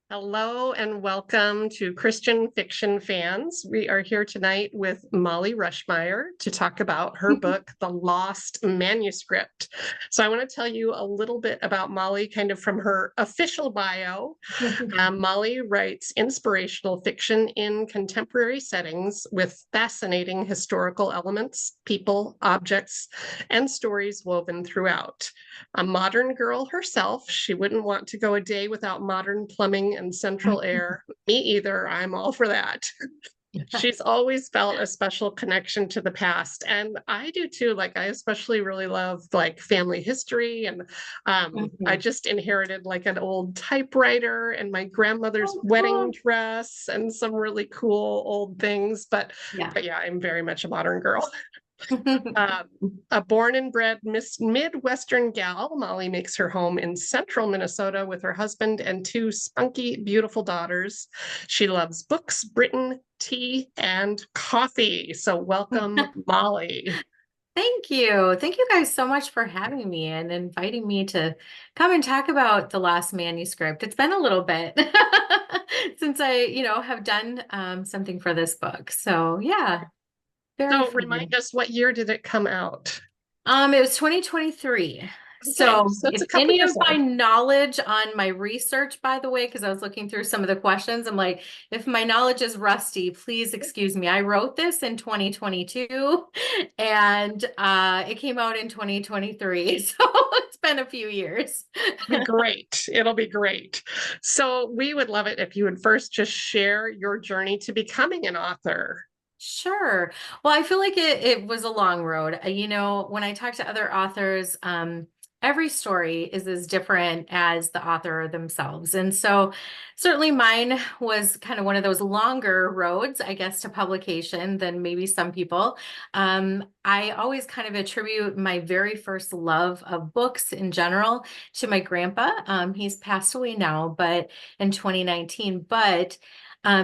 Hello and welcome to Christian Fiction Fans. We are here tonight with Mollie Rushmeyer to talk about her book, The Lost Manuscript. So, I want to tell you a little bit about Mollie, kind of from her official bio. Mollie writes inspirational fiction in contemporary settings with fascinating historical elements, people, objects, and stories woven throughout. A modern girl herself, she wouldn't want to go a day without modern plumbing and central air. Me either. I'm all for that. She's always felt a special connection to the past, and I do too. Like, I especially really love like family history, and I Mhm. just inherited like an old typewriter and my grandmother's Oh, wedding cool. dress and some really cool old things. But Yeah. but yeah, I'm very much a modern girl. Um, a born and bred Midwestern gal, Mollie makes her home in central Minnesota with her husband and two spunky, beautiful daughters. She loves books, Britain, tea, and coffee. So, welcome, Mollie. Thank you. Thank you guys so much for having me and inviting me to come and talk about the Lost Manuscript. It's been a little bit since I have done something for this book. So yeah, very So, remind fun. us, what year did it come out? It was 2023. Okay, So so it's if a couple any years of my old. knowledge on my research, by the way, because I was looking through some of the questions, I'm like, if my knowledge is rusty, please excuse me. I wrote this in 2022 and it came out in 2023. So it's been a few years. Be great. It'll be great. So, we would love it if you would first just share your journey to becoming an author. Sure. Well, I feel like it was a long road. When I talk to other authors, every story is as different as the author themselves. And so certainly mine was kind of one of those longer roads, I guess, to publication than maybe some people. I always kind of attribute my very first love of books in general to my grandpa. He's passed away now, but in 2019, but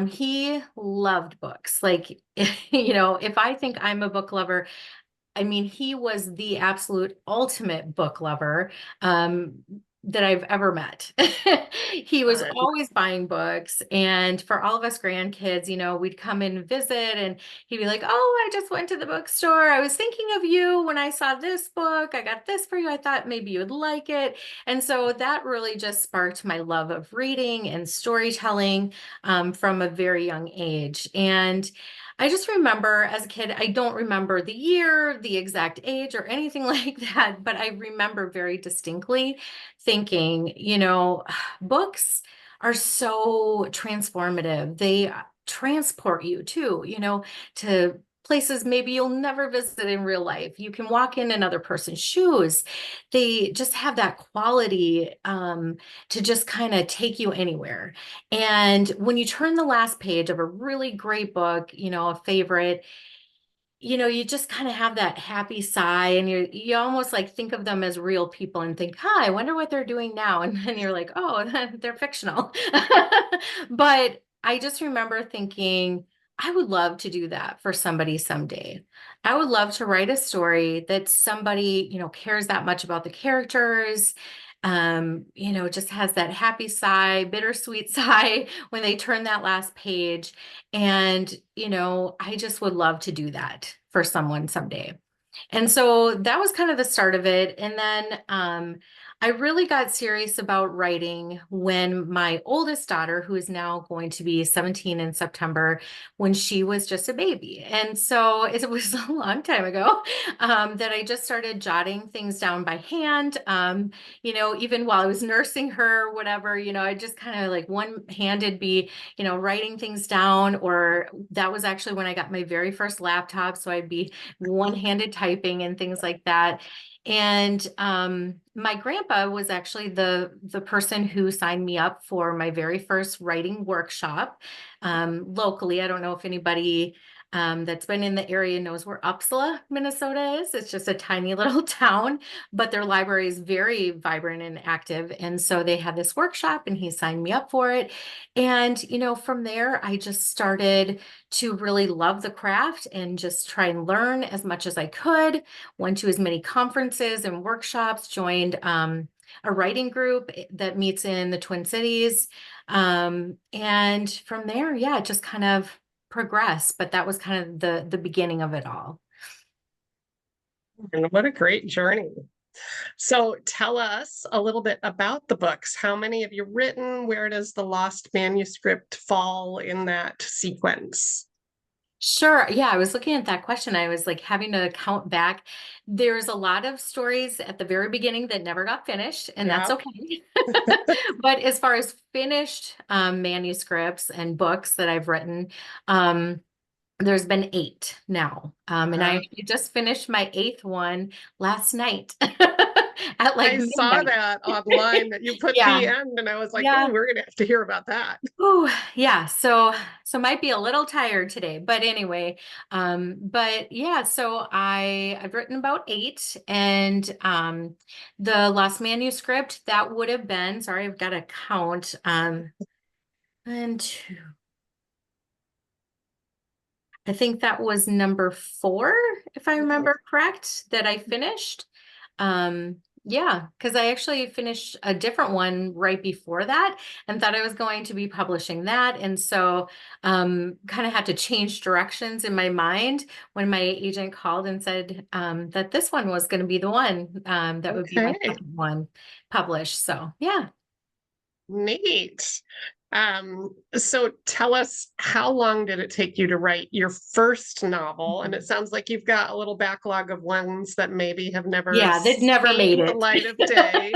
he loved books. Like, if I think I'm a book lover, I mean, he was the absolute ultimate book lover that I've ever met. He was Fun. always buying books. And for all of us grandkids, we'd come and visit and he'd be like, "Oh, I just went to the bookstore. I was thinking of you when I saw this book. I got this for you. I thought maybe you would like it." And so that really just sparked my love of reading and storytelling from a very young age. And I just remember as a kid, I don't remember the year, the exact age, or anything like that, but I remember very distinctly thinking, books are so transformative. They transport you too, to places maybe you'll never visit in real life. You can walk in another person's shoes. They just have that quality to just kind of take you anywhere. And when you turn the last page of a really great book, a favorite, you just kind of have that happy sigh and you almost like think of them as real people and think, "Huh, I wonder what they're doing now." And then you're like, "Oh, they're fictional." But I just remember thinking, I would love to do that for somebody someday. I would love to write a story that somebody, cares that much about the characters, just has that happy sigh, bittersweet sigh when they turn that last page. And, I just would love to do that for someone someday. And so that was kind of the start of it. And then I really got serious about writing when my oldest daughter, who is now going to be 17 in September, when she was just a baby. And so it was a long time ago that I just started jotting things down by hand. Even while I was nursing her, whatever, I just kind of like one-handed be, writing things down, or that was actually when I got my very first laptop. So I'd be one-handed typing and things like that. And my grandpa was actually the person who signed me up for my very first writing workshop locally. I don't know if anybody that's been in the area knows where Uppsala, Minnesota is. It's just a tiny little town, but their library is very vibrant and active. And so they had this workshop and he signed me up for it. And, from there, I just started to really love the craft and just try and learn as much as I could. Went to as many conferences and workshops, joined a writing group that meets in the Twin Cities. And from there, yeah, it just kind of progressed, but that was kind of the beginning of it all. And what a great journey. So tell us a little bit about the books. How many have you written? Where does the Lost Manuscript fall in that sequence? Sure. Yeah, I was looking at that question. I was like having to count back. There's a lot of stories at the very beginning that never got finished, and that's Yeah, okay. But as far as finished manuscripts and books that I've written, there's been 8 now. And I uh, actually just finished my 8th one last night at like I saw midnight. that online that you put Yeah. the end, and I was like, oh, Yeah. we're going to have to hear about that. Oh, yeah. So might be a little tired today, but anyway, but yeah, so I've written about 8, and the Lost Manuscript, that would have been, sorry, I've got to count, and 2, I think that was number 4, if I remember correct, that I finished. Yeah, because I actually finished a different one right before that and thought I was going to be publishing that. And so kind of had to change directions in my mind when my agent called and said that this one was going to be the one that would be my Okay, second one published. So yeah. neat. So tell us, how long did it take you to write your first novel? And it sounds like you've got a little backlog of ones that maybe have never Yeah, that never made seen the it. light of day.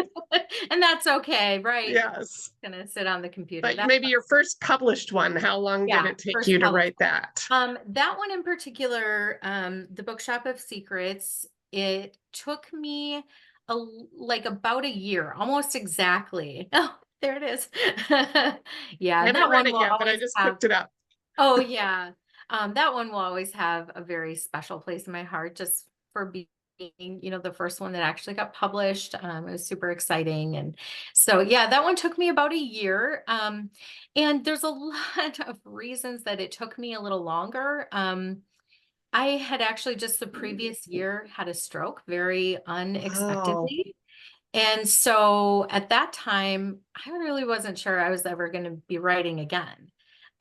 And that's okay, right? Yes. Gonna sit on the computer. But That's maybe your first published one, how long did yeah, it take first you to published write that? That one in particular, The Bookshop of Secrets, it took me like about a year, almost exactly. Oh, there it is. Yeah, I and haven't that read one it will yet, but I always just have, picked it up. oh yeah. That one will always have a very special place in my heart just for being, the first one that actually got published. It was super exciting. And so, yeah, that one took me about a year. And there's a lot of reasons that it took me a little longer. I had actually just the previous year had a stroke very Oh, unexpectedly. And so at that time, I really wasn't sure I was ever going to be writing again.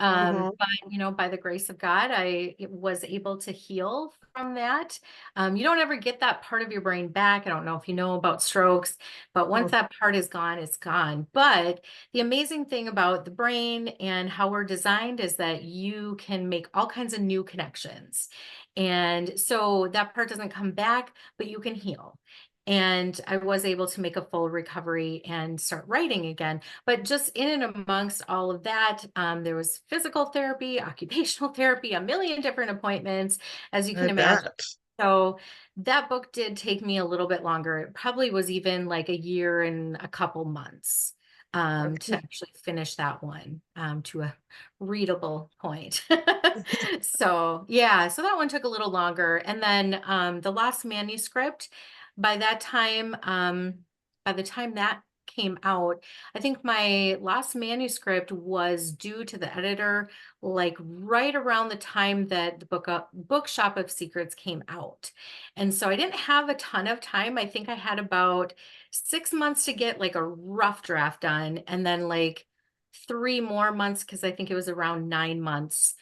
hmm But by the grace of God, I was able to heal from that. You don't ever get that part of your brain back. I don't know if you know about strokes, but once that part is gone, it's gone. But the amazing thing about the brain and how we're designed is that you can make all kinds of new connections. And so that part doesn't come back, but you can heal. And I was able to make a full recovery and start writing again. But just in and amongst all of that, there was physical therapy, occupational therapy, a million different appointments, as you I can imagine. bet. So that book did take me a little bit longer. It probably was even like a year and a couple months to Okay. actually finish that one to a readable point. So yeah, so that one took a little longer. And then the Lost Manuscript, by that time, by the time that came out, I think my last manuscript was due to the editor like right around the time that the Bookshop of Secrets came out. And so I didn't have a ton of time. I think I had about 6 months to get like a rough draft done, and then like 3 more months because I think it was around 9 months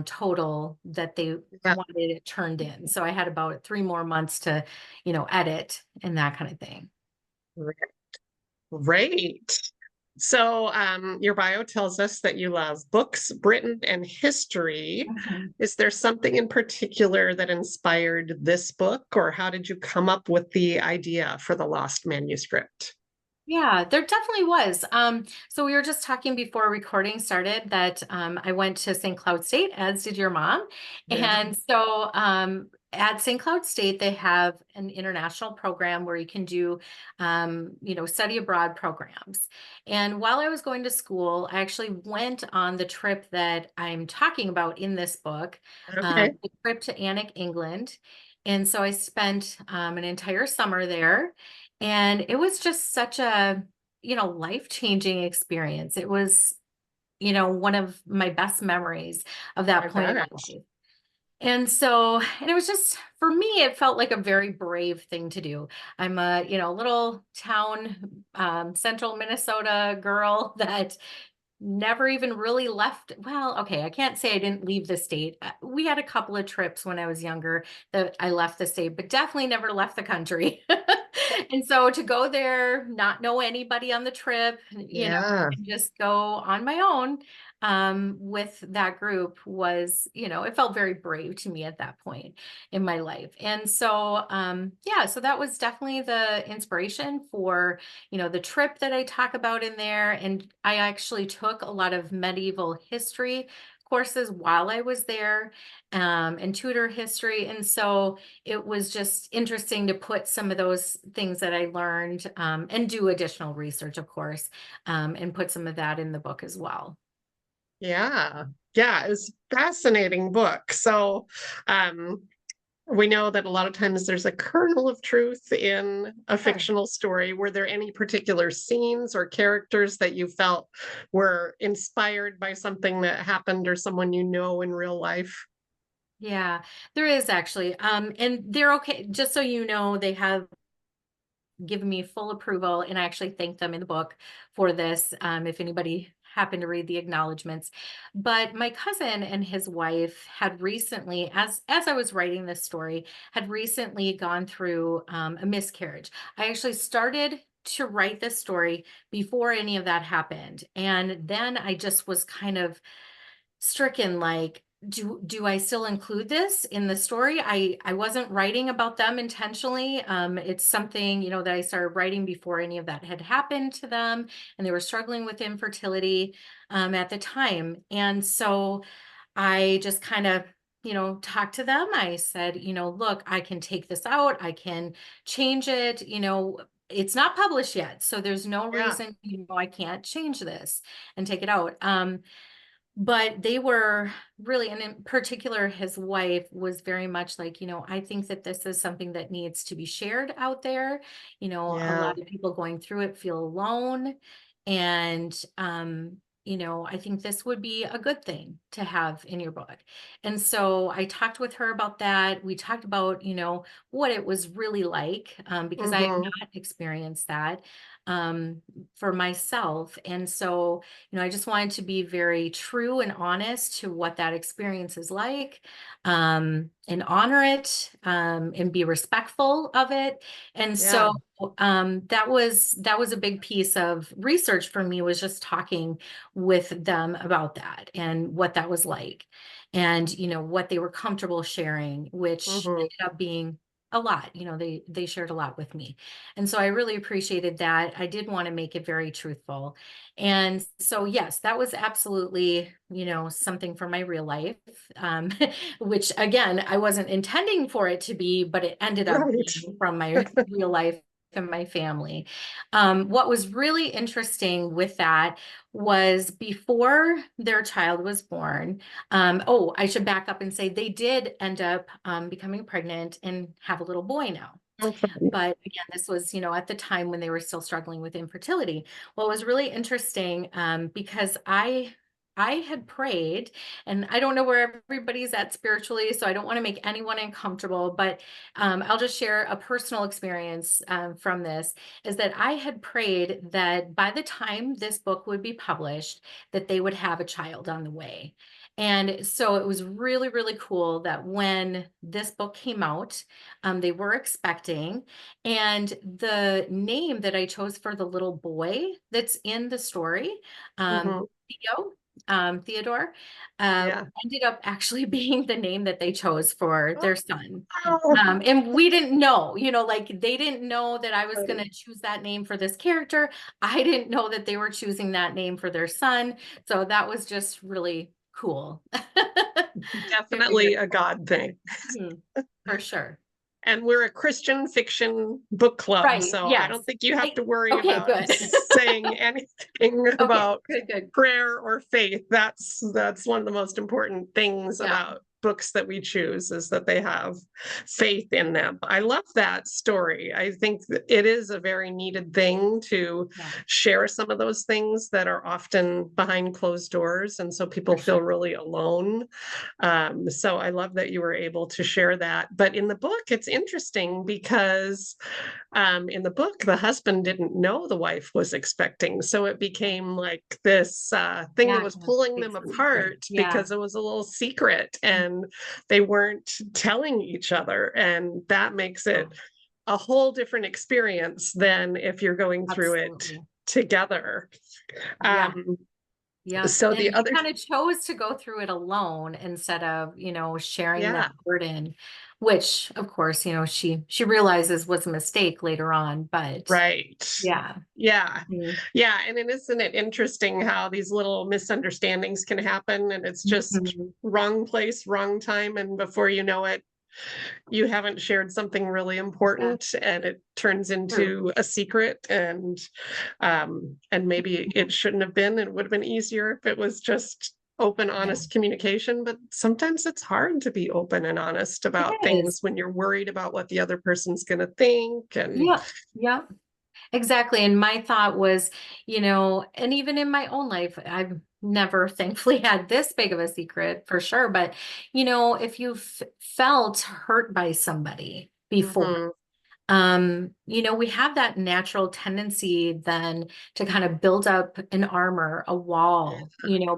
total that they Yeah. wanted it turned in. So I had about 3 more months to, edit and that kind of thing. Great. So, your bio tells us that you love books, Britain, and history. Mhm. Is there something in particular that inspired this book, or how did you come up with the idea for the Lost Manuscript? Yeah, there definitely was. So we were just talking before recording started that I went to St. Cloud State, as did your mom. Yeah. And so at St. Cloud State, they have an international program where you can do, study abroad programs. And while I was going to school, I actually went on the trip that I'm talking about in this book, Okay. the trip to Annick, England. And so I spent an entire summer there. And it was just such a, life-changing experience. It was, one of my best memories of I that point in my bet. life. And it was just, for me, it felt like a very brave thing to do. I'm a, little town, central Minnesota girl that never even really left. Well, okay, I can't say I didn't leave the state. We had a couple of trips when I was younger that I left the state, but definitely never left the country. And so to go there, not know anybody on the trip, Yeah. and just go on my own with that group was, it felt very brave to me at that point in my life. And so, yeah, so that was definitely the inspiration for the trip that I talk about in there. And I actually took a lot of medieval history courses while I was there, and Tudor history. And so it was just interesting to put some of those things that I learned, and do additional research, of course, and put some of that in the book as well. Yeah. Yeah. It's a fascinating book. So, um, we know that a lot of times there's a kernel of truth in a Sure. fictional story. Were there any particular scenes or characters that you felt were inspired by something that happened or someone you know in real life? Yeah, there is actually. And they're okay. Just so you know, they have given me full approval, and I actually thank them in the book for this, if anybody happened to read the acknowledgments. But my cousin and his wife had recently, as I was writing this story, had recently gone through a miscarriage. I actually started to write this story before any of that happened. And then I just was kind of stricken, like, do I still include this in the story? I wasn't writing about them intentionally. It's something, that I started writing before any of that had happened to them, and they were struggling with infertility at the time. And so I just kind of, talked to them. I said, look, I can take this out, I can change it, it's not published yet, so there's no Yeah. reason, I can't change this and take it out. But they were really, and in particular, his wife was very much like, I think that this is something that needs to be shared out there. A Yeah. lot of people going through it feel alone. And, I think this would be a good thing to have in your book. And so I talked with her about that. We talked about, what it was really like, because I have Hmm. not experienced that um, for myself. And so, I just wanted to be very true and honest to what that experience is like, and honor it, and be respectful of it. And Yeah. so that was a big piece of research for me, was just talking with them about that and what that was like, and what they were comfortable sharing, which Hmm. ended up being a lot. They shared a lot with me. And so I really appreciated that. I did want to make it very truthful. And so, yes, that was absolutely, something for my real life, um, which again, I wasn't intending for it to be, but it ended up Right. being from my real life and my family. What was really interesting with that was before their child was born. Oh, I should back up and say they did end up becoming pregnant and have a little boy now. Okay. But again, this was, at the time when they were still struggling with infertility. Well, it was really interesting, because I had prayed, and I don't know where everybody's at spiritually, so I don't want to make anyone uncomfortable, but I'll just share a personal experience from this, is that I had prayed that by the time this book would be published, that they would have a child on the way. And so it was really, really cool that when this book came out, they were expecting, and the name that I chose for the little boy that's in the story, Hmm. Theo, Theodore, Yeah. ended up actually being the name that they chose for their son. Oh, And we didn't know, like they didn't know that I was going right. to choose that name for this character. I didn't know that they were choosing that name for their son. So that was just really cool. Very, very Definitely a God thing. Mhm. For sure. And we're a Christian fiction book club, Right. so I don't Yes. think you have to worry Okay, about good. saying anything Okay, about good, good. prayer or faith. That's one of the most important things Yeah. about books that we choose is that they have faith in them. I love that story. I think that it is a very needed thing to Yeah, share some of those things that are often behind closed doors. And so people for feel sure. really alone. So I love that you were able to share that. But in the book, it's interesting because in the book, the husband didn't know the wife was expecting. So it became like this thing that Yeah, was kind of pulling big them secret. apart Yeah. because it was a little secret and they weren't telling each other. And that makes it Oh, a whole different experience than if you're going through it absolutely. together. Yeah. Um, Yeah. so And the he other, kind of chose to go through it alone instead of, sharing yeah, that burden, which of course, she realizes was a mistake later on, but right. yeah. Yeah. Mm. Yeah. And isn't it interesting how these little misunderstandings can happen and it's just Mhm. wrong place, wrong time. And before you know it, you haven't shared something really Yeah. important and it turns True. into a secret and maybe Mhm. it shouldn't have been. It would have been easier if it was just open, Yeah. honest communication. But sometimes it's hard to be open and honest It about is. things when you're worried about what the other person's going to think. And Yeah. Yeah. Exactly. And my thought was, and even in my own life, I've never thankfully had this big of a secret for sure. But, if you've felt hurt by somebody before, mhm, we have that natural tendency then to kind of build up an armor, a wall,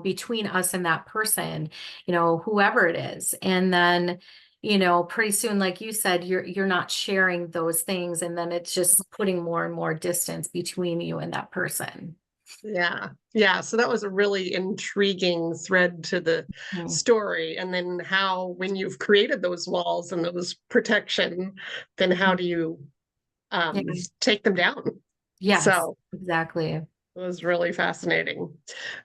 between us and that person, whoever it is. And then, pretty soon, like you said, you're not sharing those things. And then it's just putting more and more distance between you and that person. yeah. Yeah. So that was a really intriguing thread to the Mm. story. And then how, when you've created those walls and those protection, then how Mhm. do you Yeah. take them down? Yes, So exactly. it was really fascinating.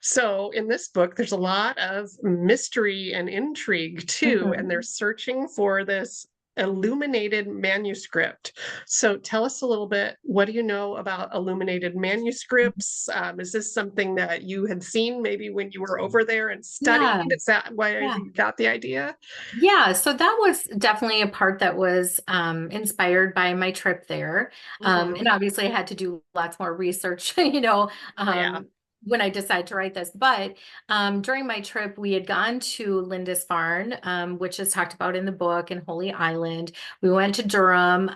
So in this book, there's a lot of mystery and intrigue too, and they're Mhm. searching for this illuminated manuscript. So tell us a little bit, what do you know about illuminated manuscripts? Is this something that you had seen maybe when you were over there and studied? Yeah. Is that why Yeah. you got the idea? Yeah, so that was definitely a part that was inspired by my trip there. And Hmm. obviously I had to do lots more research, Oh yeah. when I decided to write this. But during my trip, we had gone to Lindisfarne, which is talked about in the book, and Holy Island. We went to Durham,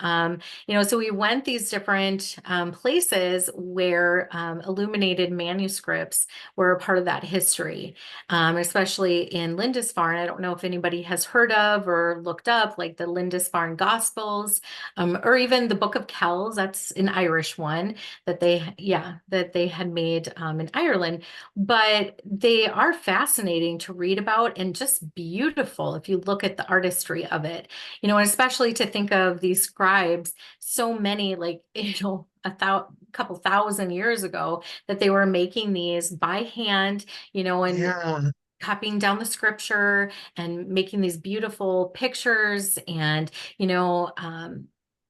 so we went these different places where illuminated manuscripts were a part of that history, especially in Lindisfarne. I don't know if anybody has heard of or looked up like the Lindisfarne Gospels, or even the Book of Kells. That's an Irish one that they had made in Ireland. But they are fascinating to read about and just beautiful if you look at the artistry of it, and especially to think of these scribes, so many like, couple thousand years ago that they were making these by hand, and Yeah. copying down the scripture and making these beautiful pictures. And you know um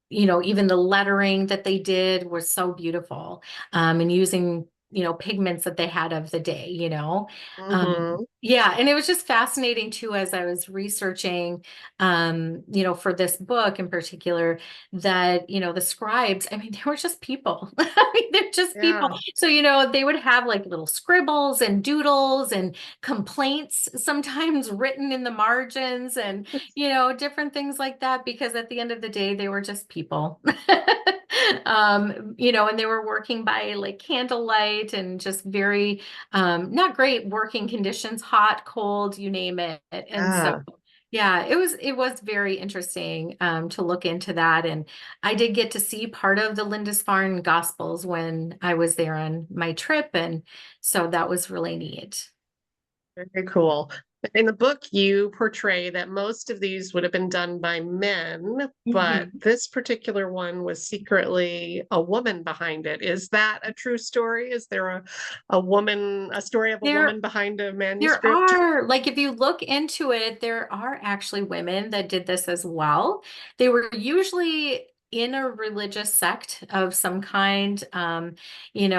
even the lettering that they did was so beautiful, and using pigments that they had of the day. Hmm. Yeah, and it was just fascinating too as I was researching, for this book in particular, that the scribes, I mean, they were just people. I mean, they're just people. Yeah. So they would have like little scribbles and doodles and complaints sometimes written in the margins, and different things like that, because at the end of the day they were just people. And they were working by like candlelight and just very not great working conditions, hot, cold, you name it. And so Yeah. yeah, it was very interesting to look into that. And I did get to see part of the Lindisfarne Gospels when I was there on my trip, and so that was really neat. Very cool. In the book, you portray that most of these would have been done by men, but Mhm. this particular one was secretly a woman behind it. Is that a true story? Is there a woman, a story of a There woman behind a There manuscript? are, like, if you look into it, there are actually women that did this as well. They were usually in a religious sect of some kind, in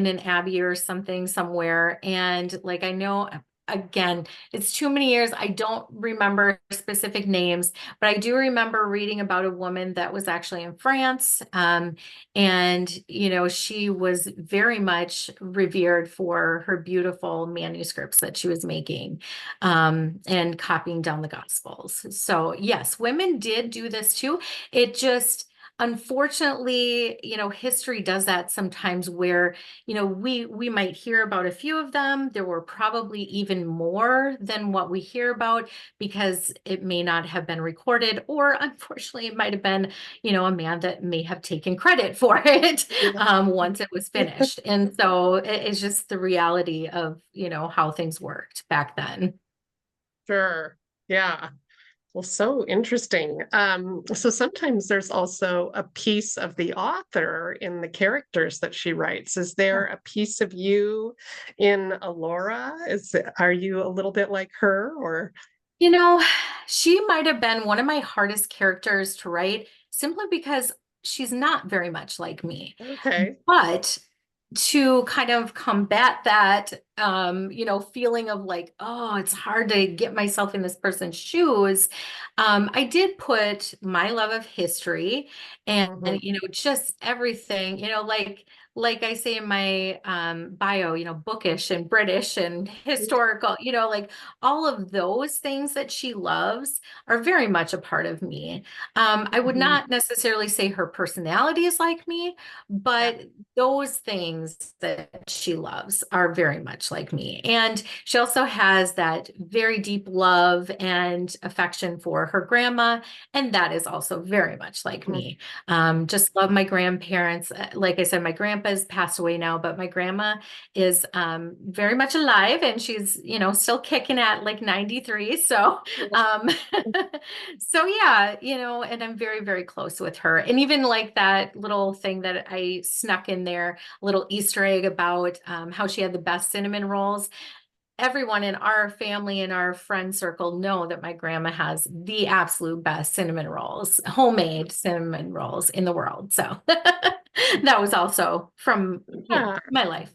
an abbey or something somewhere. And like, I know, again, it's too many years. I don't remember specific names, but I do remember reading about a woman that was actually in France. And, she was very much revered for her beautiful manuscripts that she was making, and copying down the Gospels. So yes, women did do this too. It just, unfortunately, history does that sometimes where, we might hear about a few of them. There were probably even more than what we hear about because it may not have been recorded, or unfortunately, it might have been, a man that may have taken credit for it once it was finished. And so it's just the reality of, how things worked back then. Sure. Yeah. Well, so interesting. So sometimes there's also a piece of the author in the characters that she writes. Is there a piece of you in Alora? Are you a little bit like her, or? You know, she might have been one of my hardest characters to write simply because she's not very much like me. Okay. But to kind of combat that, feeling of like, oh, it's hard to get myself in this person's shoes, I did put my love of history and, Mhm. just everything, like I say in my bio, bookish and British and historical, like all of those things that she loves are very much a part of me. I would Mhm. not necessarily say her personality is like me, Yeah. but those things that she loves are very much like me. And she also has that very deep love and affection for her grandma. And that is also very much like Mhm. me. Just love my grandparents. Like I said, my grandpa's passed away now, but my grandma is very much alive, and she's, still kicking at like 93. So, so yeah, and I'm very, very close with her. And even like that little thing that I snuck in there, a little Easter egg about how she had the best cinnamon rolls. Everyone in our family and our friend circle know that my grandma has the absolute best cinnamon rolls, homemade cinnamon rolls in the world. So that was also from, Yeah. my life.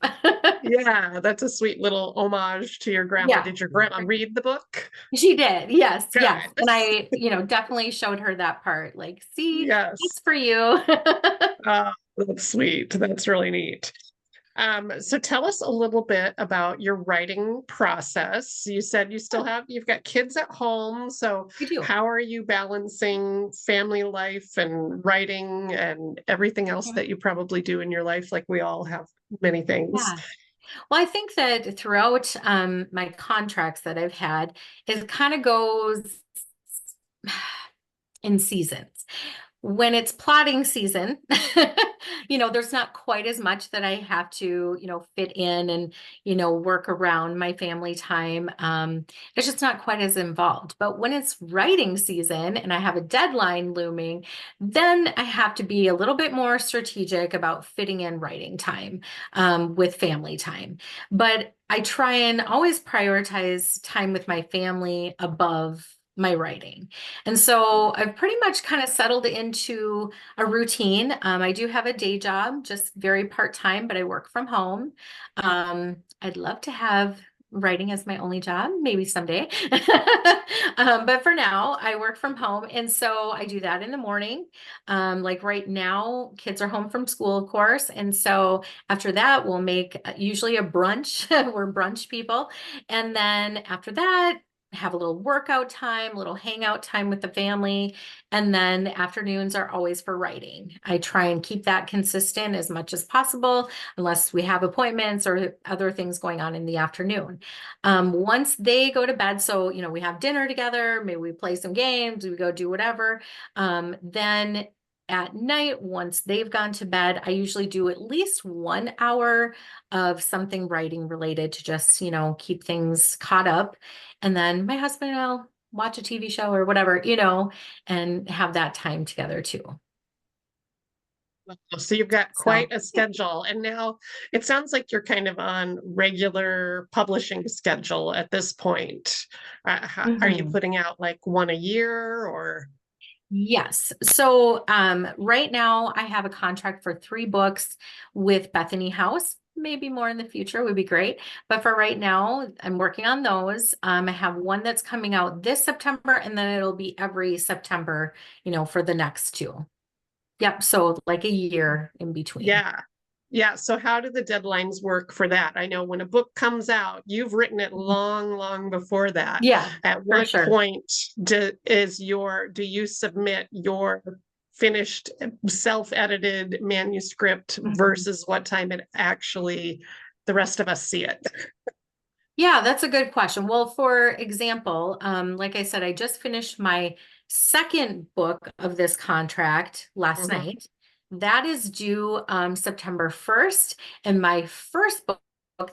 Yeah, that's a sweet little homage to your grandma. Yeah, Did your grandma read the book? she did. Yes, yes. Good. And I, definitely showed her that part. Like, see, Yes. it's for you. That's sweet. That's really neat. So tell us a little bit about your writing process. You said you've got kids at home. So You do. how are you balancing family life and writing and everything else that you probably do in your life? Like we all have many things. Yeah. Well, I think that throughout my contracts that I've had, it kind of goes in seasons. When it's plotting season, there's not quite as much that I have to, fit in and, work around my family time. It's just not quite as involved. But when it's writing season and I have a deadline looming, then I have to be a little bit more strategic about fitting in writing time with family time. But I try and always prioritize time with my family above my writing. And so I've pretty much kind of settled into a routine. I do have a day job, just very part-time, but I work from home. I'd love to have writing as my only job, maybe someday. But for now, I work from home. And so I do that in the morning. Like right now, kids are home from school, of course. And so after that, we'll make usually a brunch. We're brunch people. And then after that, have a little workout time, a little hangout time with the family. And then the afternoons are always for writing. I try and keep that consistent as much as possible, unless we have appointments or other things going on in the afternoon. Once they go to bed, so, we have dinner together, maybe we play some games, we go do whatever. Then at night, once they've gone to bed, I usually do at least 1 hour of something writing related to just, keep things caught up. And then my husband and I'll watch a TV show or whatever, and have that time together too. So you've got quite So, a yeah. schedule. And now it sounds like you're kind of on regular publishing schedule at this point. Are you Mhm. putting out like one a year or? Yes. So right now I have a contract for 3 books with Bethany House. maybe more in the future would be great. But for right now, I'm working on those. I have one that's coming out this September, and then it'll be every September, for the next two. Yep. So like a year in between. Yeah. Yeah. So how do the deadlines work for that? I know when a book comes out, you've written it long, long before that. Yeah, At for what sure. point do you submit your finished self-edited manuscript Mhm. versus what time it actually the rest of us see it? Yeah, that's a good question. Well, for example, like I said, I just finished my second book of this contract last Mhm. night. That is due September 1st. And my first book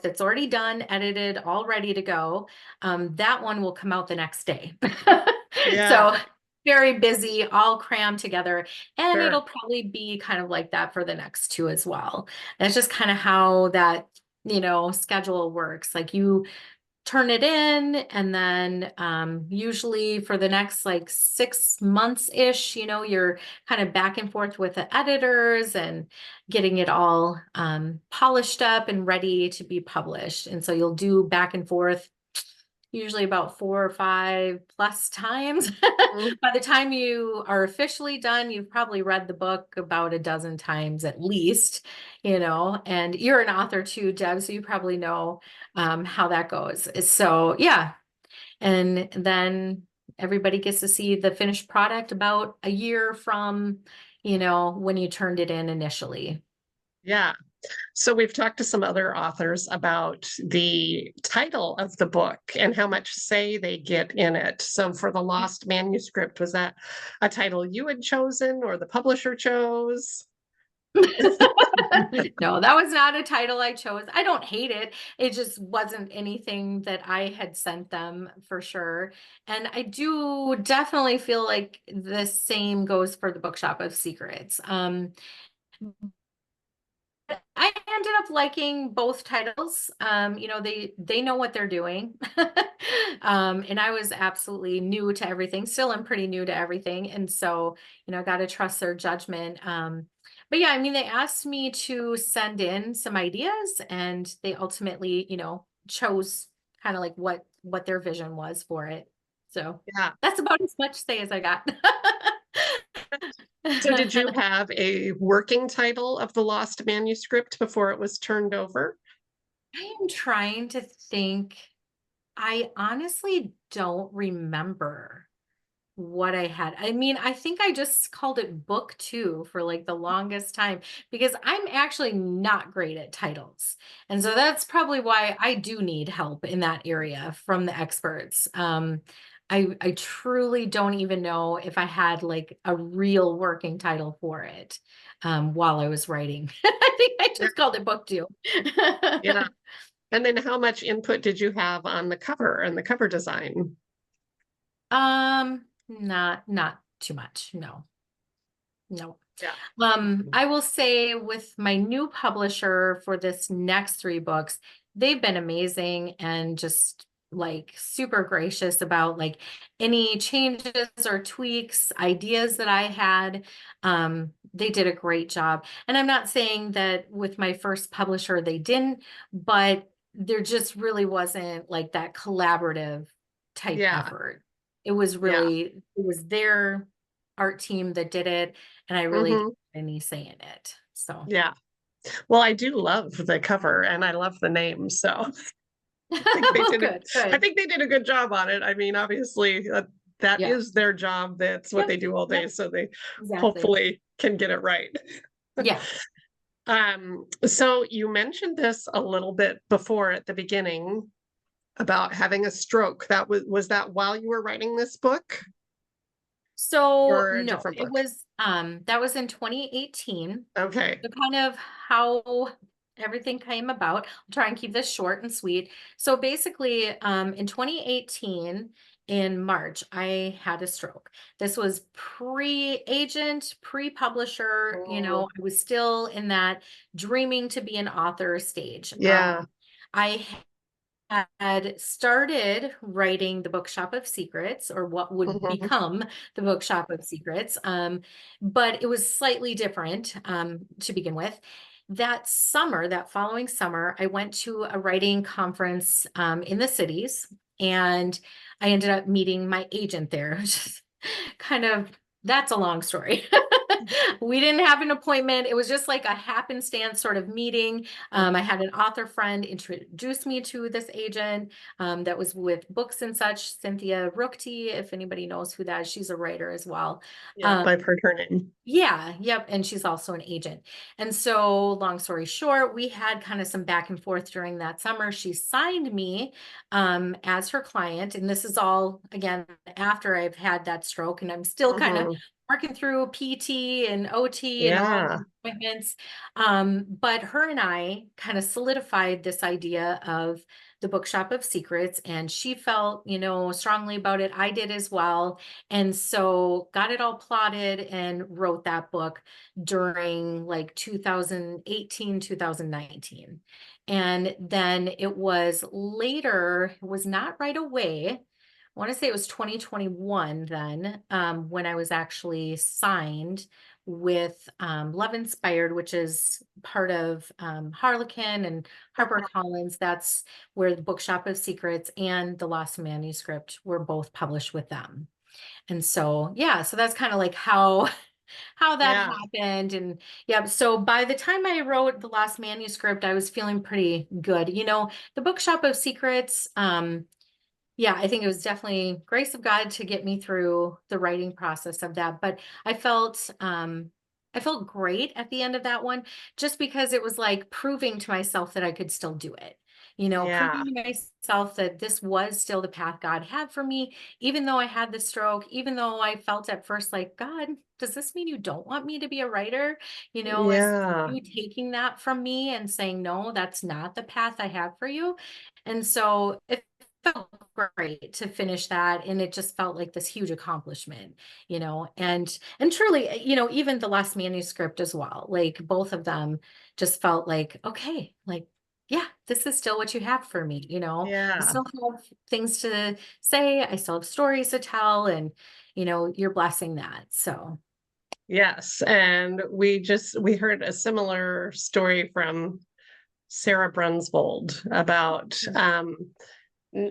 that's already done, edited, all ready to go, that one will come out the next day. So Yeah, very busy, all crammed together. And sure. it'll probably be kind of like that for the next two as well. That's just kind of how that schedule works. Like you turn it in, and then usually for the next like 6 months-ish, you're kind of back and forth with the editors and getting it all polished up and ready to be published. And so you'll do back and forth usually about 4 or 5 plus times. Mhm. By the time you are officially done, you've probably read the book about a dozen times at least, and you're an author too, Deb, so you probably know how that goes. So yeah. And then everybody gets to see the finished product about a year from, when you turned it in initially. Yeah. So we've talked to some other authors about the title of the book and how much say they get in it. So for the Lost Manuscript, was that a title you had chosen or the publisher chose? No, that was not a title I chose. I don't hate it. It just wasn't anything that I had sent them for sure. And I do definitely feel like the same goes for the Bookshop of Secrets. I ended up liking both titles. They know what they're doing. And I was absolutely new to everything. Still am pretty new to everything. And so, got to trust their judgment. But yeah, I mean, they asked me to send in some ideas, and they ultimately, chose kind of like what their vision was for it. So Yeah. that's about as much say as I got. So did you have a working title of the Lost Manuscript before it was turned over? I am trying to think. I honestly don't remember what I had. I mean, I think I just called it book two for like the longest time because I'm actually not great at titles. And so that's probably why I do need help in that area from the experts. I truly don't even know if I had like a real working title for it while I was writing. I think I Yeah. just called it book two. Yeah. And then how much input did you have on the cover and the cover design? Not too much. No, no. Yeah. I will say with my new publisher for this next three books, they've been amazing and just like super gracious about like any changes or tweaks, ideas that I had. They did a great job. And I'm not saying that with my first publisher they didn't, but there just really wasn't like that collaborative type Yeah. effort. It was their art team that did it, and I really Hmm. didn't have any say in it. So Yeah. Well, I do love the cover and I love the name. So I think they oh, did good, I good. think they did a good job on it. I mean, obviously, that Yeah. is their job. That's what Yep. they do all day. Yep. So they Exactly. hopefully can get it right. Yeah. So you mentioned this a little bit before at the beginning about having a stroke. Was that while you were writing this book So or a no, different it book? was that was in 2018. Okay. So kind of how everything came about. I'll try and keep this short and sweet. So basically, in 2018, in March, I had a stroke. This was pre-agent, pre-publisher. Oh, I was still in that dreaming to be an author stage. yeah. I had started writing the Bookshop of Secrets, or what would Mhm. become the Bookshop of Secrets, but it was slightly different to begin with. that summer, that following summer, I went to a writing conference in the cities, and I ended up meeting my agent there. Kind of, that's a long story. We didn't have an appointment. It was just like a happenstance sort of meeting. I had an author friend introduce me to this agent that was with books and such, Cynthia Rookty, if anybody knows who that is. She's a writer as well. Yeah, I've heard her name. Yeah, yep. And she's also an agent. And so, long story short, we had kind of some back and forth during that summer. She signed me as her client. And this is all, again, after I've had that stroke, and I'm still kind of working through PT and OT and all Yeah. the appointments. But her and I kind of solidified this idea of the Bookshop of Secrets, and she felt, strongly about it. I did as well. And so got it all plotted and wrote that book during like 2018, 2019. And then it was later, it was not right away. I want to say it was 2021 then, when I was actually signed with Love Inspired, which is part of Harlequin and HarperCollins. That's where the Bookshop of Secrets and the Lost Manuscript were both published with them. And so, yeah, so that's kind of like how that Yeah. happened. And yeah, so by the time I wrote the Lost Manuscript, I was feeling pretty good. The Bookshop of Secrets, yeah, I think it was definitely grace of God to get me through the writing process of that. But I felt great at the end of that one, just because it was like proving to myself that I could still do it. Yeah. Proving to myself that this was still the path God had for me, even though I had the stroke, even though I felt at first like, God, does this mean you don't want me to be a writer? Is Yeah. you taking that from me and saying, no, that's not the path I have for you. And so it felt great to finish that, and it just felt like this huge accomplishment, and truly, even the Last Manuscript as well, like both of them just felt like, okay, like, yeah, this is still what you have for me. I Yeah. still have things to say, I still have stories to tell, and you're blessing that. So Yes. And we heard a similar story from Sarah Brunsvold about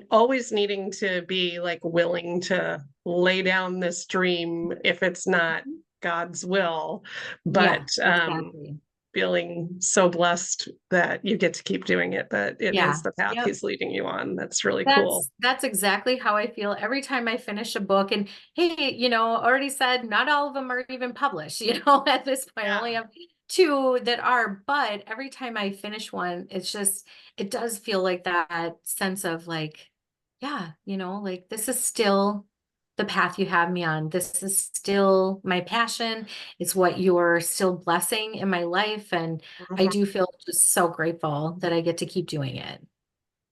always needing to be like willing to lay down this dream if it's not God's will, yeah, but exactly. feeling so blessed that you get to keep doing it, that it Yeah. is the path Yep. he's leading you on. That's really cool. That's exactly how I feel every time I finish a book. And hey, already said not all of them are even published, at this point. I only Yeah. have two that are, but every time I finish one, it does feel like that sense of like, yeah, like this is still the path you have me on. This is still my passion. It's what you're still blessing in my life. And I Mhm. do feel just so grateful that I get to keep doing it.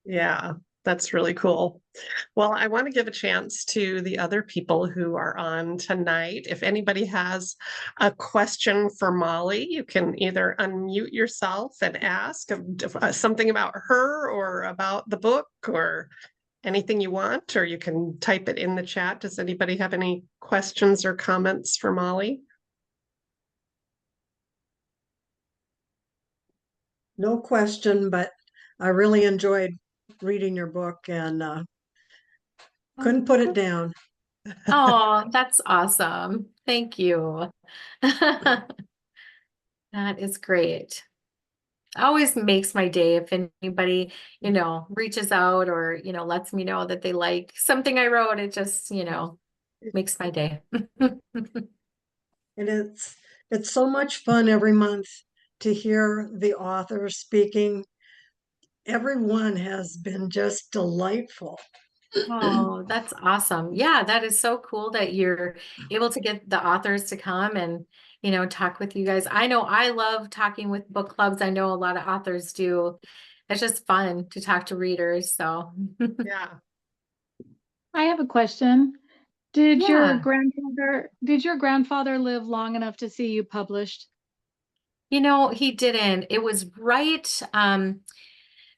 Yeah, that's really cool. Well, I want to give a chance to the other people who are on tonight. If anybody has a question for Mollie, you can either unmute yourself and ask something about her or about the book or anything you want, or you can type it in the chat. Does anybody have any questions or comments for Mollie? No question, but I really enjoyed reading your book and couldn't put it down. Oh, that's awesome. Thank you. That is great. Always makes my day if anybody, reaches out or, lets me know that they like something I wrote. It just, makes my day. And it's so much fun every month to hear the author speaking. Everyone has been just delightful. Oh, that's awesome. Yeah, that is so cool that you're able to get the authors to come and, talk with you guys. I know I love talking with book clubs. I know a lot of authors do. It's just fun to talk to readers. So, Yeah. I have a question. yeah, Did your grandfather live long enough to see you published? he didn't. It was right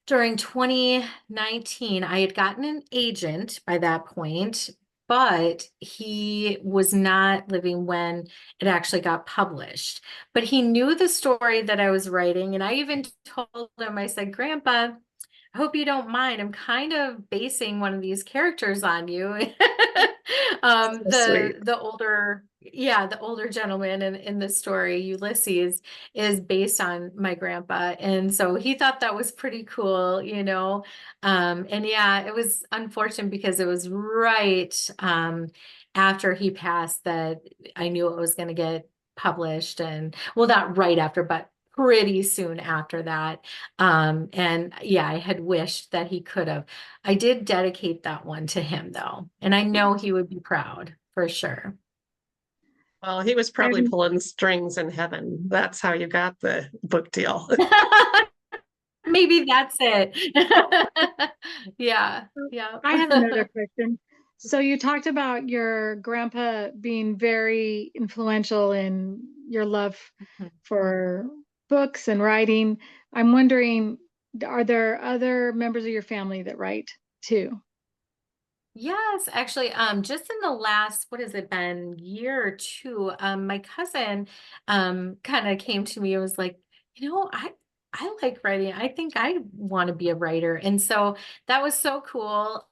during 2019. I had gotten an agent by that point. but he was not living when it actually got published. But he knew the story that I was writing, and I even told him, I said, Grandpa, I hope you don't mind. I'm kind of basing one of these characters on you. So sweet. The older, yeah, the older gentleman in the story, Ulysses, is based on my grandpa. And so he thought that was pretty cool, you know. And yeah, it was unfortunate because it was right after he passed that I knew it was going to get published. And well, not right after, but pretty soon after that. And yeah, I had wished that he could have. I did dedicate that one to him though, and I know he would be proud for sure. Well, he was probably And pulling strings in heaven. That's how you got the book deal. Maybe that's it. Yeah, yeah. I have another question. So you talked about your grandpa being very influential in your love for books and writing. I'm wondering, are there other members of your family that write too? Yes, actually, just in the last, what has it been, year or two, my cousin, kind of came to me and was like, you know, I like writing. I think I want to be a writer. And so that was so cool.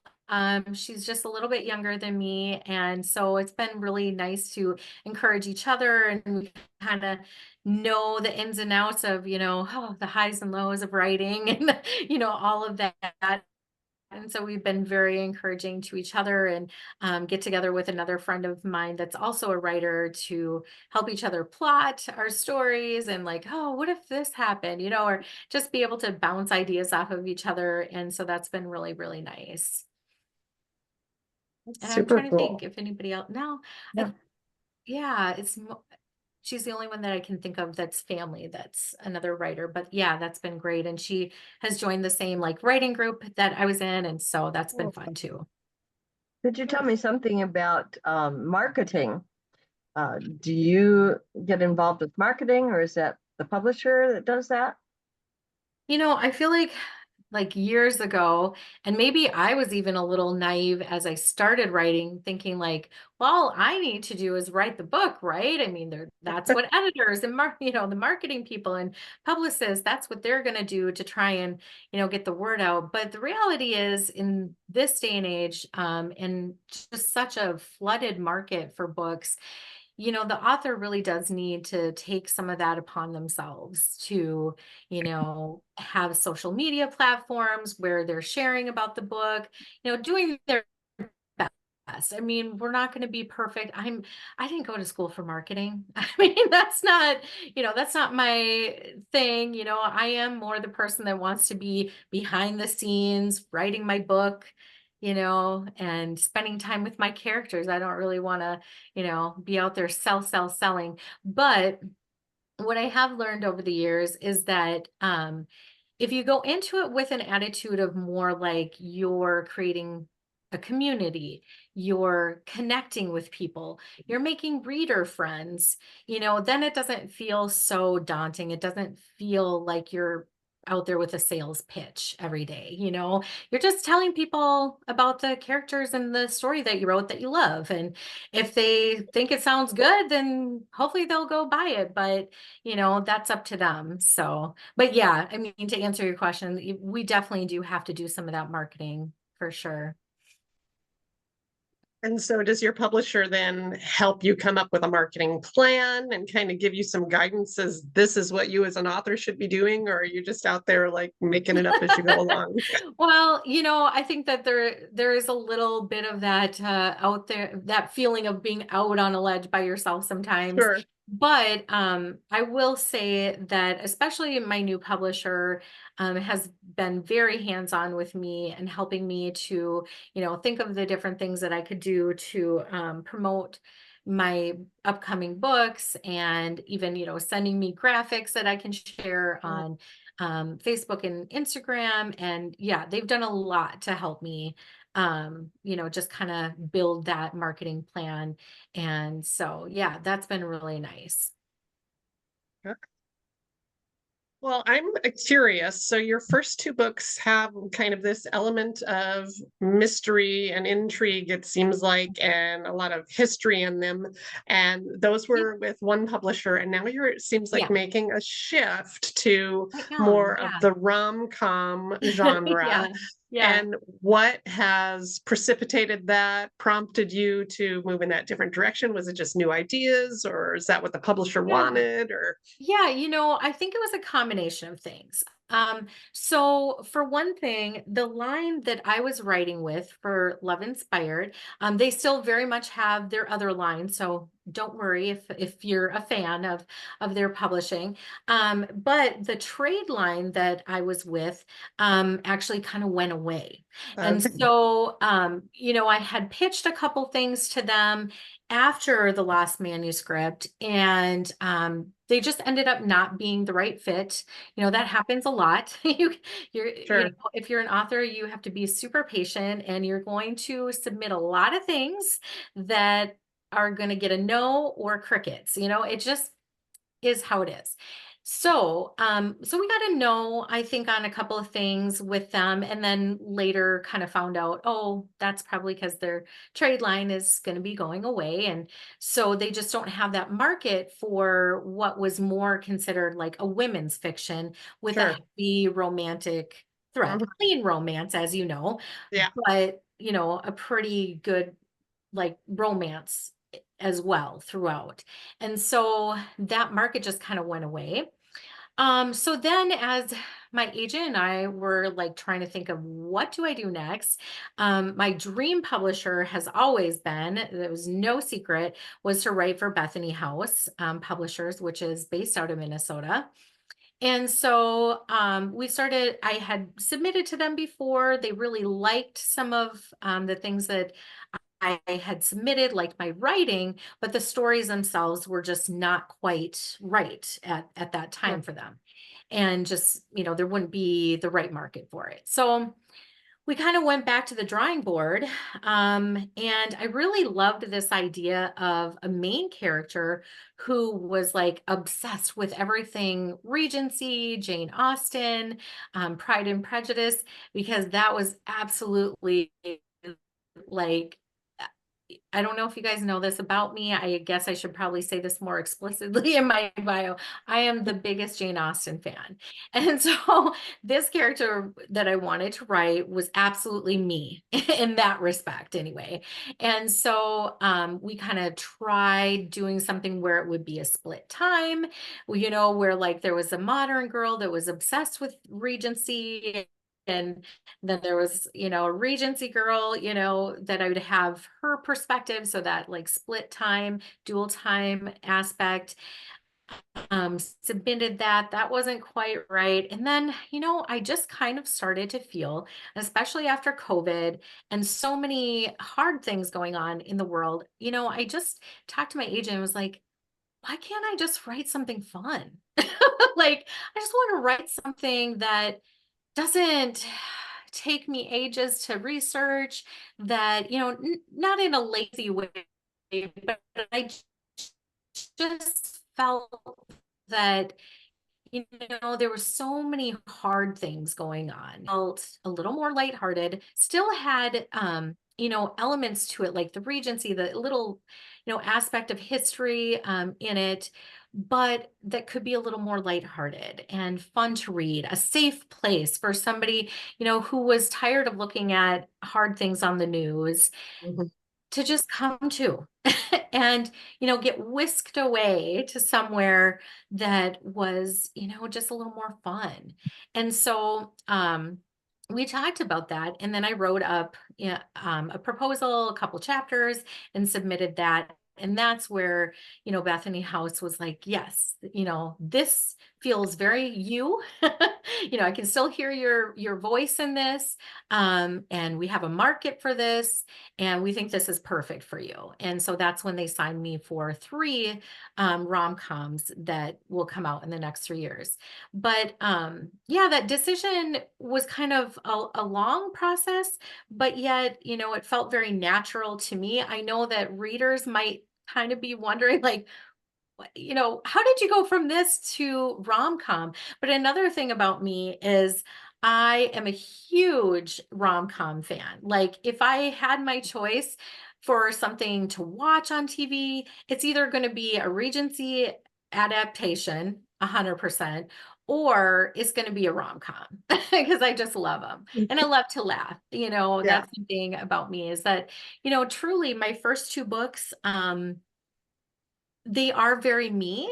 She's just a little bit younger than me. And so it's been really nice to encourage each other and kind of know the ins and outs of, you know, oh, the highs and lows of writing and, you know, all of that. And so we've been very encouraging to each other and get together with another friend of mine that's also a writer to help each other plot our stories and like, oh, what if this happened, you know, or just be able to bounce ideas off of each other. And so that's been really, really nice. And I'm Super trying to think cool. if anybody else, no, Yeah. yeah, she's the only one that I can think of that's family, that's another writer. But yeah, that's been great. And she has joined the same like writing group that I was in. And so that's been fun too. Could you tell me something about marketing? Do you get involved with marketing, or is that the publisher that does that? You know, I feel like years ago, and maybe I was even a little naive as I started writing, thinking like, well, all I need to do is write the book, right? I mean, that's what editors and you know, the marketing people and publicists, that's what they're going to do to try and, you know, get the word out. But the reality is in this day and age, and just such a flooded market for books, you know, the author really does need to take some of that upon themselves to, you know, have social media platforms where they're sharing about the book, you know, doing their best. I mean, we're not going to be perfect. I didn't go to school for marketing. I mean, that's not, you know, that's not my thing. You know, I am more the person that wants to be behind the scenes, writing my book, you know, and spending time with my characters. I don't really want to, you know, be out there selling. But what I have learned over the years is that if you go into it with an attitude of more like you're creating a community, you're connecting with people, you're making reader friends, you know, then it doesn't feel so daunting. It doesn't feel like you're out there with a sales pitch every day, you know, you're just telling people about the characters and the story that you wrote that you love. And if they think it sounds good, then hopefully they'll go buy it. But you know, that's up to them. So, but yeah, I mean, to answer your question, we definitely do have to do some of that marketing for sure. And so does your publisher then help you come up with a marketing plan and kind of give you some guidance as this is what you as an author should be doing, or are you just out there like making it up as you go along? Well, you know, I think that there is a little bit of that out there, that feeling of being out on a ledge by yourself sometimes. Sure. But I will say that especially my new publisher has been very hands-on with me and helping me to, you know, think of the different things that I could do to promote my upcoming books, and even, you know, sending me graphics that I can share on Facebook and Instagram. And yeah, they've done a lot to help me, you know, just kind of build that marketing plan. And so, yeah, that's been really nice. Well, I'm curious. So your first two books have kind of this element of mystery and intrigue, it seems like, and a lot of history in them. And those Yeah. were with one publisher. And now you're, it seems like, Yeah. making a shift to Right now, more of yeah. the rom-com genre. Yeah. Yeah. And what has precipitated that, prompted you to move in that different direction? Was it just new ideas, or is that what the publisher Yeah. wanted? Or Yeah, I think it was a combination of things. So for one thing, the line that I was writing with for Love Inspired, they still very much have their other line. So don't worry if you're a fan of their publishing. But the trade line that I was with actually kind of went away. And okay. so I had pitched a couple things to them after the Lost Manuscript, and they just ended up not being the right fit. That happens a lot. Sure. If you're an author, you have to be super patient, and you're going to submit a lot of things that are going to get a no or crickets. It just is how it is. So we got to know, I think, on a couple of things with them, and then later kind of found out, oh, that's probably because their trade line is going to be going away. And so they just don't have that market for what was more considered like a women's fiction with a Sure. happy romantic thread, Mhm. clean romance, as you know, Yeah. but, a pretty good like romance as well throughout. And so that market just kind of went away. So then as my agent and I were like trying to think of what do I do next? My dream publisher has always been, there was no secret, was to write for Bethany House Publishers, which is based out of Minnesota. And so I had submitted to them before. They really liked some of the things that I had submitted, like my writing, but the stories themselves were just not quite right at that Sure. time for them. And just, there wouldn't be the right market for it. So we kind of went back to the drawing board. And I really loved this idea of a main character who was like obsessed with everything Regency, Jane Austen, Pride and Prejudice, because that was absolutely like I don't know if you guys know this about me. I guess I should probably say this more explicitly in my bio. I am the biggest Jane Austen fan. And so this character that I wanted to write was absolutely me in that respect anyway. And so we kind of tried doing something where it would be a split time, where like there was a modern girl that was obsessed with Regency, and then there was, a Regency girl, that I would have her perspective. So that like split time, dual time aspect, submitted that wasn't quite right. And then, I just kind of started to feel, especially after COVID and so many hard things going on in the world, I just talked to my agent and was like, why can't I just write something fun? Like, I just want to write something that doesn't take me ages to research, that not in a lazy way, but I just felt that there were so many hard things going on. Felt a little more lighthearted, still had elements to it, like the Regency, the little, aspect of history in it, but that could be a little more lighthearted and fun to read, a safe place for somebody, who was tired of looking at hard things on the news Mhm. to just come to and get whisked away to somewhere that was just a little more fun. And so we talked about that, and then I wrote up a proposal, a couple chapters, and submitted that. And that's where Bethany House was like, yes, this feels very you. I can still hear your voice in this, and we have a market for this, and we think this is perfect for you. And so that's when they signed me for 3 rom-coms that will come out in the next 3 years. But yeah, that decision was kind of a long process, but yet, it felt very natural to me. I know that readers might kind of be wondering, like, you know, how did you go from this to rom-com? But another thing about me is I am a huge rom-com fan. Like if I had my choice for something to watch on TV, it's either going to be a Regency adaptation, 100%, or it's going to be a rom-com because I just love them. And I love to laugh. You know, Yeah. that's the thing about me is that, you know, truly my first two books, they are very me,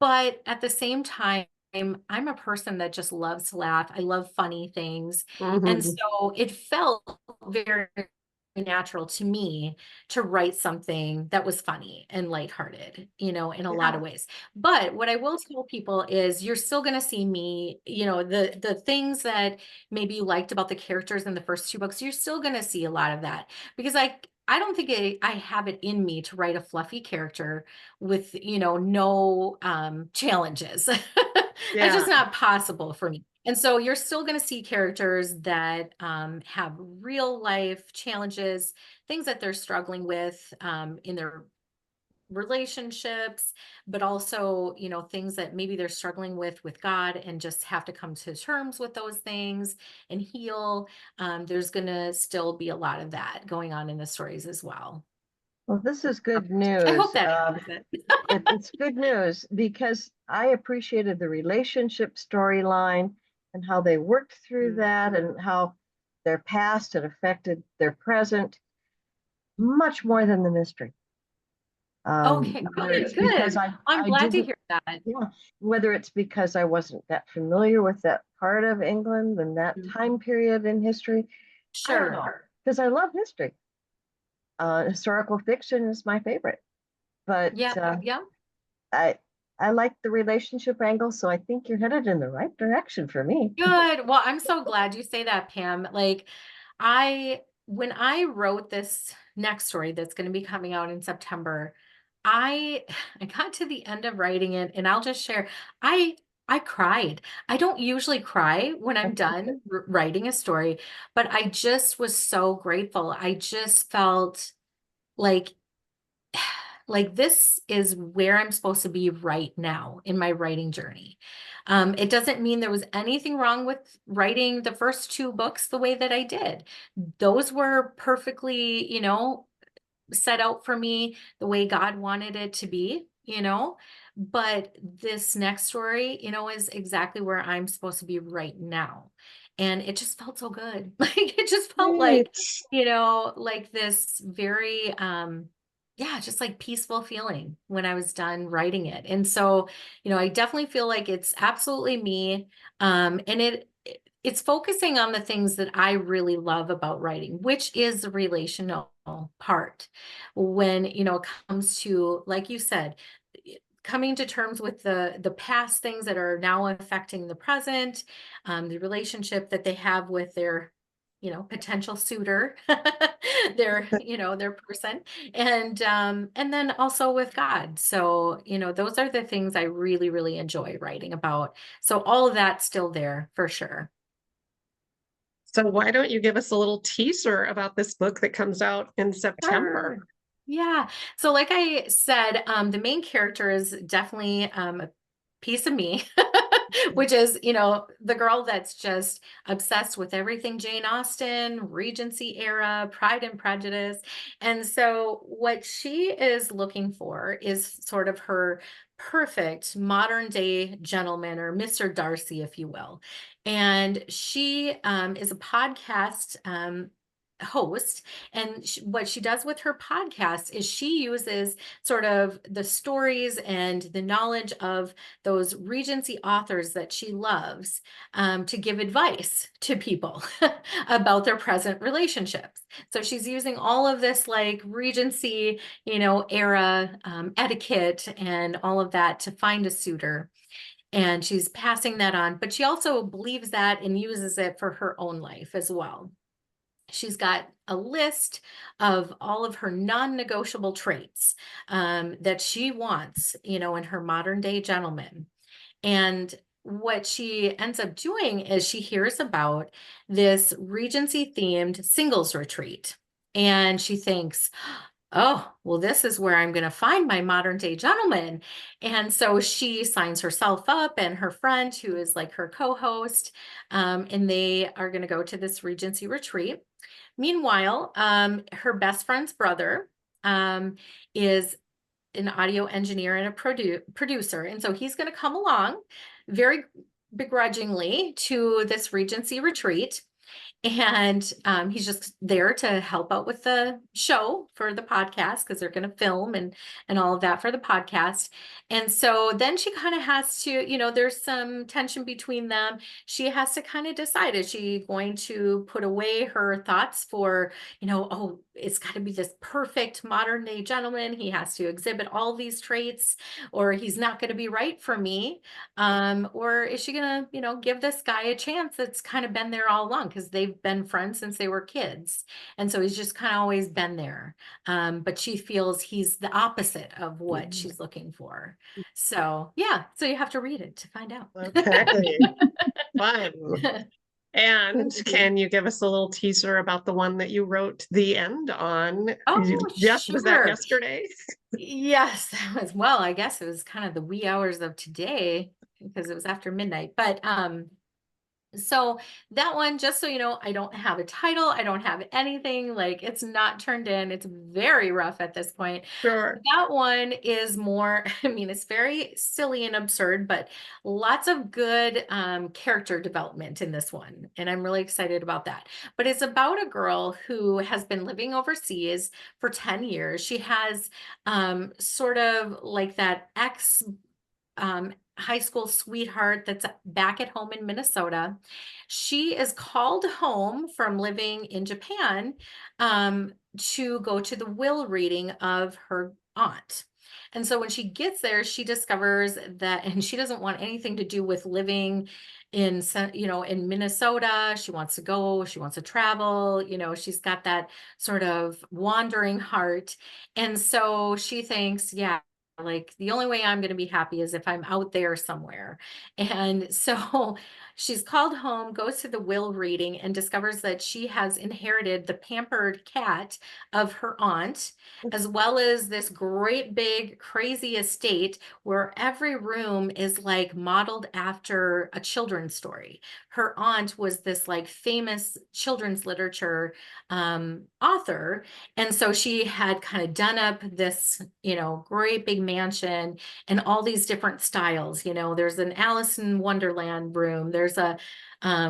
but at the same time, I'm a person that just loves to laugh. I love funny things. And Mhm. so it felt very natural to me to write something that was funny and lighthearted, you know, in a lot of ways. But what I will tell people is you're still going to see me, you know, the things that maybe you liked about the characters in the first two books, you're still going to see a lot of that because I don't think I have it in me to write a fluffy character with, you know, no challenges. That's just Yeah. not possible for me. And so you're still going to see characters that have real life challenges, things that they're struggling with in their relationships, but also, you know, things that maybe they're struggling with God and just have to come to terms with those things and heal. There's going to still be a lot of that going on in the stories as well. Well, this is good I hope news. that answers it. It's good news because I appreciated the relationship storyline and how they worked through that and how their past had affected their present much more than the mystery. Okay, Whether it's good, because good. I'm I glad to didn't, hear that. yeah, whether it's because I wasn't that familiar with that part of England and that time period in history, I don't know, Sure. because I love history. Historical fiction is my favorite, but Yeah, yeah. I I like the relationship angle, so I think you're headed in the right direction for me. Good. Well, I'm so glad you say that, Pam. Like when I wrote this next story that's going to be coming out in September, I I got to the end of writing it and I'll just share. I cried. I don't usually cry when I'm done writing a story, but I just was so grateful. I just felt like this is where I'm supposed to be right now in my writing journey. It doesn't mean there was anything wrong with writing the first two books the way that I did. Those were perfectly, you know, set out for me the way God wanted it to be, you know. But this next story, you know, is exactly where I'm supposed to be right now. And it just felt so good. Like it just felt like, Great. you know, like this very yeah, just like peaceful feeling when I was done writing it. And so, you know, I definitely feel like it's absolutely me. And it's focusing on the things that I really love about writing, which is the relational part. When, you know, it comes to, like you said, coming to terms with the past things that are now affecting the present, the relationship that they have with their, you know, potential suitor, their, you know, their person, and then also with God. So, you know, those are the things I really, really enjoy writing about. So all of that's still there for sure. So why don't you give us a little teaser about this book that comes out in September? Sure. Yeah. So like I said, the main character is definitely a piece of me, which is, you know, the girl that's just obsessed with everything Jane Austen, Regency era, Pride and Prejudice. And so what she is looking for is sort of her perfect modern day gentleman or Mr. Darcy, if you will. And she is a podcast host, and what she does with her podcast is she uses sort of the stories and the knowledge of those Regency authors that she loves to give advice to people about their present relationships. So she's using all of this like Regency, you know, era etiquette and all of that to find a suitor. And she's passing that on, but she also believes that and uses it for her own life as well. She's got a list of all of her non-negotiable traits that she wants, you know, in her modern day gentleman. And what she ends up doing is she hears about this Regency themed singles retreat. And she thinks, oh, well, this is where I'm going to find my modern day gentleman. And so she signs herself up and her friend, who is like her co-host, and they are going to go to this Regency retreat. Meanwhile, her best friend's brother is an audio engineer and a producer. And so he's going to come along very begrudgingly to this Regency retreat. And he's just there to help out with the show for the podcast, because they're going to film and all of that for the podcast. And so then she kind of has to, there's some tension between them. She has to kind of decide, is she going to put away her thoughts for, oh, it's got to be this perfect modern day gentleman. He has to exhibit all these traits, or he's not going to be right for me. Or is she going to, give this guy a chance that's kind of been there all along, because they've been friends since they were kids. And so he's just kind of always been there. But she feels he's the opposite of what she's looking for. So yeah, so you have to read it to find out. Okay. Fun. And can you give us a little teaser about the one that you wrote the end on? Oh, Yes, was that sure. yesterday? Yes, that was, well, I guess it was kind of the wee hours of today, because it was after midnight. But so that one, just so you know, I don't have a title. I don't have anything, like it's not turned in. It's very rough at this point. Sure. That one is more, I mean, it's very silly and absurd, but lots of good character development in this one. And I'm really excited about that. But it's about a girl who has been living overseas for 10 years. She has sort of like that ex high school sweetheart that's back at home in Minnesota. She is called home from living in Japan to go to the will reading of her aunt. And so when she gets there, she discovers that, and she doesn't want anything to do with living in, in Minnesota. She wants to go, she wants to travel, she's got that sort of wandering heart. And so she thinks, yeah, like the only way I'm going to be happy is if I'm out there somewhere. And so she's called home, goes to the will reading, and discovers that she has inherited the pampered cat of her aunt, as well as this great big crazy estate where every room is like modeled after a children's story. Her aunt was this like famous children's literature author. And so she had kind of done up this, great big mansion and all these different styles. There's an Alice in Wonderland room, there's a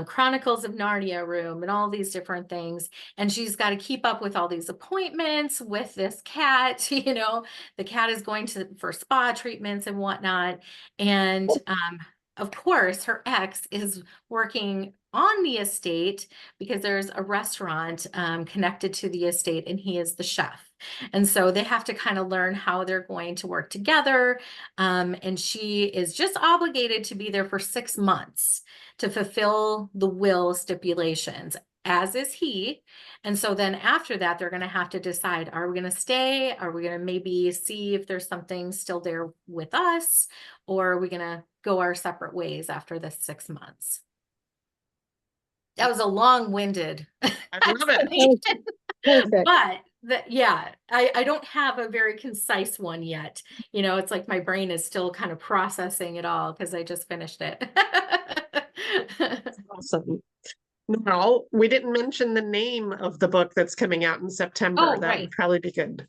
Chronicles of Narnia room, and all these different things. And she's got to keep up with all these appointments with this cat. The cat is going for spa treatments and whatnot. And of course, her ex is working on the estate because there's a restaurant connected to the estate, and he is the chef. And so they have to kind of learn how they're going to work together. And she is just obligated to be there for 6 months to fulfill the will stipulations, as is he. And so then after that, they're going to have to decide, are we going to stay? Are we going to maybe see if there's something still there with us? Or are we going to go our separate ways after the 6 months? That was a long-winded I love it. explanation. Perfect. But yeah, I don't have a very concise one yet. It's like my brain is still kind of processing it all because I just finished it. Awesome. No, we didn't mention the name of the book that's coming out in September. Oh, That right. would probably be good.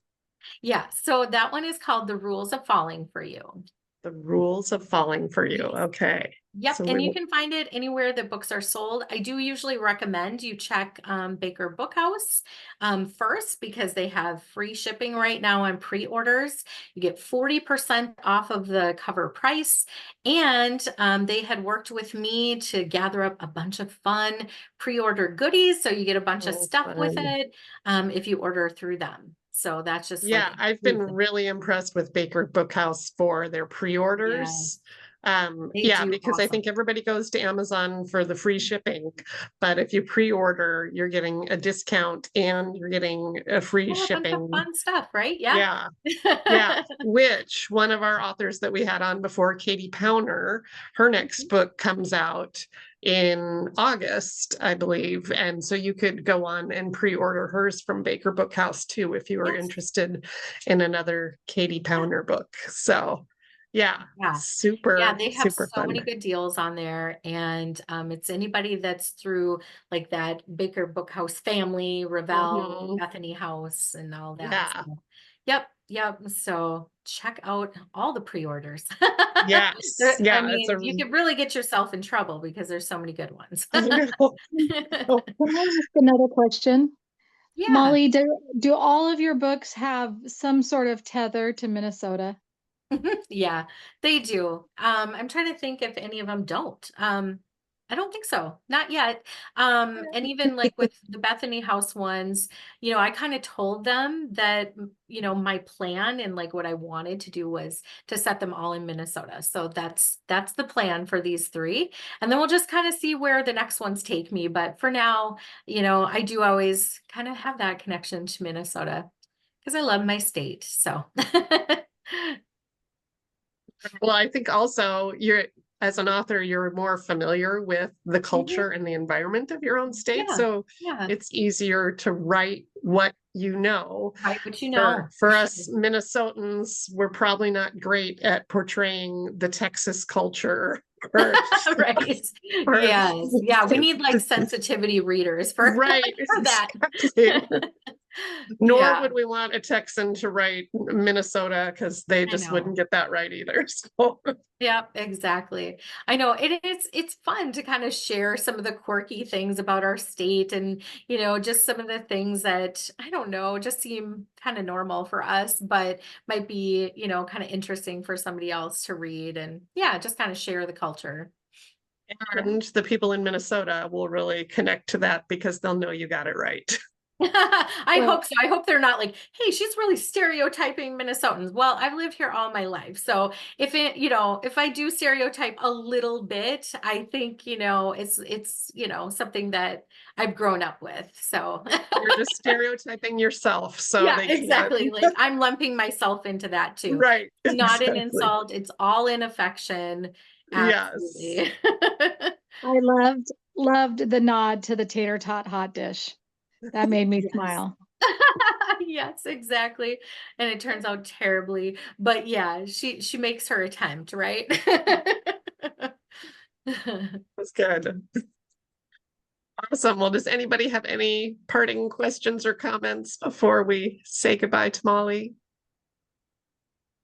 Yeah, so that one is called The Rules of Falling for You. The Rules of Falling for You. Yes. Okay. Yep, So and you can find it anywhere that books are sold. I do usually recommend you check Baker Bookhouse first, because they have free shipping right now on pre-orders. You get 40% off of the cover price. And they had worked with me to gather up a bunch of fun pre-order goodies. So you get a bunch of stuff with fun. it if you order through them. So that's just Yeah, like I've been amazing. really impressed with Baker Bookhouse for their pre-orders. They Yeah, do because I awesome. think everybody goes to Amazon for the free shipping, but if you pre-order, you're getting a discount and you're getting a free Oh, a bunch of shipping. fun stuff, right? Yeah. Yeah. Which one of our authors that we had on before, Katie Powner, her next book comes out in August, I believe. And so you could go on and pre-order hers from Baker Bookhouse too, if you were Yes. interested in another Katie Pounder book. So yeah, Yeah. super, They have super so fun. many good deals on there. And it's anybody that's through like that Baker Bookhouse family, Revell, Mhm. Bethany House, and all that. Yeah. So, yep. So check out all the pre-orders. Yes. I Yeah. mean, you could really get yourself in trouble because there's so many good ones. I know. Can I ask another question? Yeah. Mollie, do all of your books have some sort of tether to Minnesota? Yeah, they do. I'm trying to think if any of them don't. I don't think so. Not yet. And even like with the Bethany House ones, I kind of told them that, my plan and like what I wanted to do was to set them all in Minnesota. So that's the plan for these three. And then we'll just kind of see where the next ones take me. But for now, I do always kind of have that connection to Minnesota because I love my state. So Well, I think also as an author, you're more familiar with the Mhm. culture and the environment of your own state. Yeah, So yeah. it's easier to write what you know. Right, but For for us sure. Minnesotans, we're probably not great at portraying the Texas culture or, Right. or Yes. Yeah, we need like sensitivity readers for right, for that. exactly. Nor Yeah, would we want a Texan to write Minnesota because they I just know. wouldn't get that right either. So Yeah, exactly. I know it's fun to kind of share some of the quirky things about our state and, just some of the things that I don't know, just seem kind of normal for us, but might be, kind of interesting for somebody else to read and yeah, just kind of share the culture. and the people in Minnesota will really connect to that because they'll know you got it right. I Well, hope so. I hope they're not like, hey, she's really stereotyping Minnesotans. Well, I've lived here all my life. So if I do stereotype a little bit, I think, it's something that I've grown up with. So You're just stereotyping yourself, so yeah, they can't. exactly. Like I'm lumping myself into that too. Right, Not an exactly. insult. It's all in affection. Yes. Absolutely. I loved the nod to the tater tot hot dish. That made me Yes. smile. Yes, exactly. And it turns out terribly. But yeah, she makes her attempt, right? That's good. Awesome. Well, does anybody have any parting questions or comments before we say goodbye to Mollie?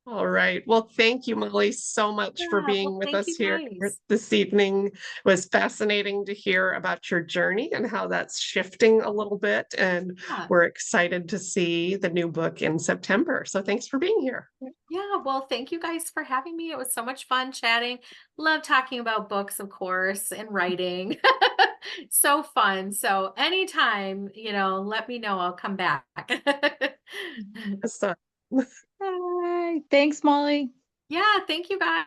All right. Well, thank you, Mollie, so much for Yeah, being well, with thank us you here guys. this evening. It was fascinating to hear about your journey and how that's shifting a little bit. And Yeah. we're excited to see the new book in September. So thanks for being here. Yeah, well, thank you guys for having me. It was so much fun chatting. Love talking about books, of course, and writing. So fun. So anytime, let me know. I'll come back. So Bye. Thanks, Mollie. Yeah, thank you guys.